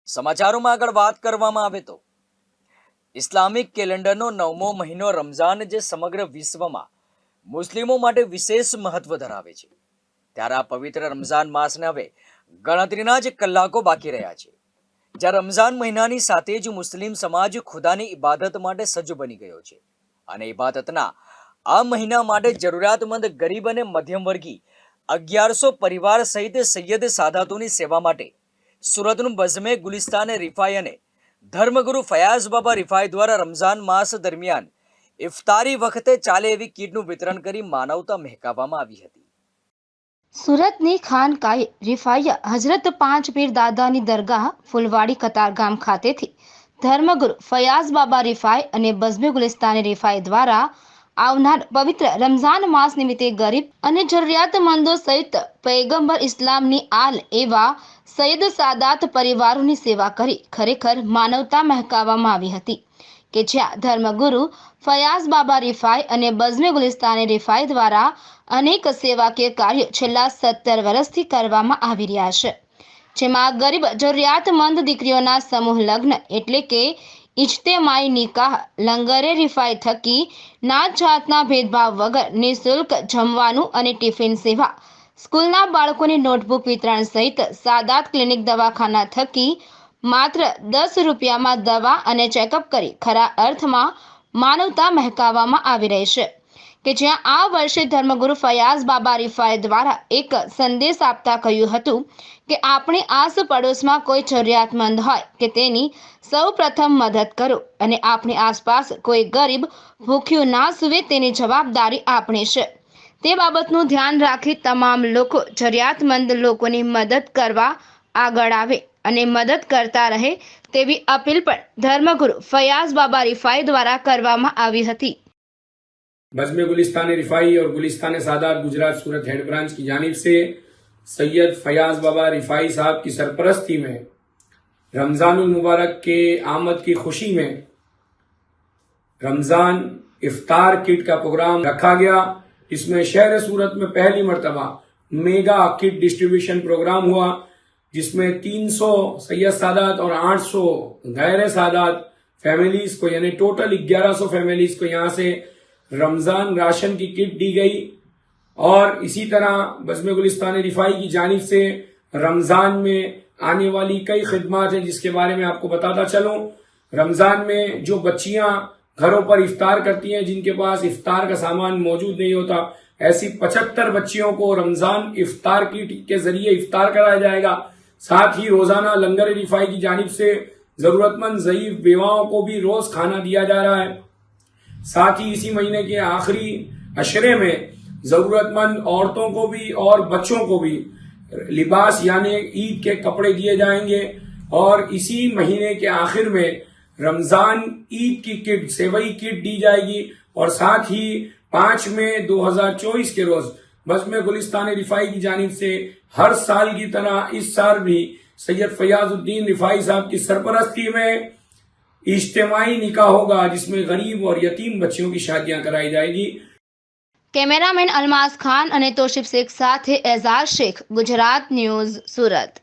સમાચારોમાં આગળ વાત કરવામાં આવે તો ઇસ્લામિક કેલેન્ડરનો 9મો મહિનો રમઝાન જે સમગ્ર વિશ્વમાં મુસ્લિમો માટે વિશેષ મહત્વ ધરાવે છે, ત્યારે આ પવિત્ર રમઝાન માસને હવે ગણતરીના જ કલાકો બાકી રહ્યા છે, જ્યારે રમઝાન મહિનાની સાથે જ મુસ્લિમ સમાજ ખુદાની ઇબાદત માટે સજ્જ બની ગયો છે અને ઇબાદતના આ મહિના માટે જરૂરિયાતમંદ ગરીબ અને મધ્યમવર્ગી 1100 પરિવાર સહિત સૈયદ સાદાતોની સેવા માટે સુરતનું બઝમે ગુલિસ્તાન રિફાઈ અને ધર્મગુરુ ફયાઝ બાબા રિફાઈ દ્વારા રમઝાન માસ દરમિયાન ઇફતારી વખતે ચાલે એવી કીટનું વિતરણ કરી માનવતા મહેકાવવામાં આવી હતી. સુરતની ખાનકાએ રિફાઈયા હજરત પાંચ પીર દાદાની દરગાહ ફુલવાડી કતારગામ ખાતેથી ધર્મગુરુ ફયાઝ બાબા રિફાઈ અને બઝમે ગુલિસ્તાન રિફાઈ દ્વારા આવનાર પવિત્ર રમઝાન માસ નિમિત્તે ગરીબ અને જરૂરિયાતમંદો સહિત પૈગંબર ઇસ્લામની આલ એવા સૈયદ સાદાત પરિવારોની સેવા કરી ખરેખર માનવતા મહેકાવવામાં આવી હતી કે જ્યાં ધર્મગુરુ ફયાઝ બાબા રિફાઈ અને બઝમે ગુલિસ્તાન રિફાઈ દ્વારા અનેક સેવાકીય કાર્યો છેલ્લા 17 વર્ષથી કરવામાં આવી રહ્યા છે, જેમાં ગરીબ જરૂરિયાતમંદ દીકરીઓના સમૂહ લગ્ન એટલે કે ઇજ્તેમાઈ નિકાહ, લંગરે રિફાઈ થકી નાત જાતના ભેદભાવ વગર નિઃશુલ્ક જમવાનું અને ટિફિન સેવા, સ્કૂલના બાળકોને નોટબુક વિતરણ સહિત સાદાત ક્લિનિક દવાખાના થકી માત્ર 10 રૂપિયામાં દવા અને ચેકઅપ કરી ખરા અર્થમાં માનવતા મહેકાવવામાં આવી રહી છે કે જ્યાં આ વર્ષે ધર્મગુરુ ફયાઝ બાબા રિફાઈ દ્વારા એક સંદેશ આપતા કહ્યું હતું કે આપણી આસ પડોશમાં કોઈ જરૂરિયાતમંદ હોય કે તેની સૌ પ્રથમ મદદ કરો અને આપણી આસપાસ કોઈ ગરીબ ભૂખ્યું ના સૂવે તેની જવાબદારી આપણી છે. તે બાબતનું ધ્યાન રાખી તમામ લોકો જરૂરિયાતમંદ લોકોની મદદ કરવા આગળ આવે અને મદદ કરતા રહે તેવી અપીલ પણ ધર્મગુરુ ફયાઝ બાબા રિફાઈ દ્વારા કરવામાં આવી હતી. बज़्म गुलिस्तान रिफाई और गुलिस्तान सादात गुजरात सूरत हेड ब्रांच की जानिब से सैयद फयाज बाबा रिफाई साहब की सरपरस्ती में रमज़ानुल मुबारक के आमद की खुशी में रमज़ान इफ्तार किट का प्रोग्राम रखा गया, जिसमें शहर सूरत में पहली मरतबा मेगा किट डिस्ट्रीब्यूशन प्रोग्राम हुआ, जिसमें 300 सैयद सादात और 800 गैर सादात फैमिलीज को यानी टोटल 1100 फैमिलीज को यहाँ से रमजान राशन की किट दी गई। और इसी तरह बज़्म गुलिस्तान रिफाई की जानिब से रमजान में आने वाली कई खिदमात हैं, जिसके बारे में आपको बताता चलूं। रमजान में जो बच्चियां घरों पर इफ्तार करती हैं, जिनके पास इफ्तार का सामान मौजूद नहीं होता, ऐसी 75 बच्चियों को रमजान इफ्तार किट के जरिए इफ्तार कराया जाएगा। साथ ही रोजाना लंगर रिफाई की जानिब से जरूरतमंद ज़ईफ बेवाओं को भी रोज खाना दिया जा रहा है। साथ ही इसी महीने के आखिरी अशरे में जरूरतमंद औरतों को भी और बच्चों को भी लिबास यानी ईद के कपड़े दिए जाएंगे। और इसी महीने के आखिर में रमजान ईद की किट सेवई किट दी जाएगी। और साथ ही 5 मई 2024 के रोज बज़्म गुलिस्तान रिफाई की जानिब से हर साल की तरह इस साल भी सैयद फयाजुद्दीन रिफाई साहब की सरपरस्ती में इज्तिमाई निकाह होगा, जिसमें गरीब और यतीम बच्चियों की शादियां कराई जाएगी। કેમેરામેન અલમાઝ ખાન અને તોશિફ શેખ સાથે એઝાઝ શેખ, ગુજરાત ન્યૂઝ, સુરત।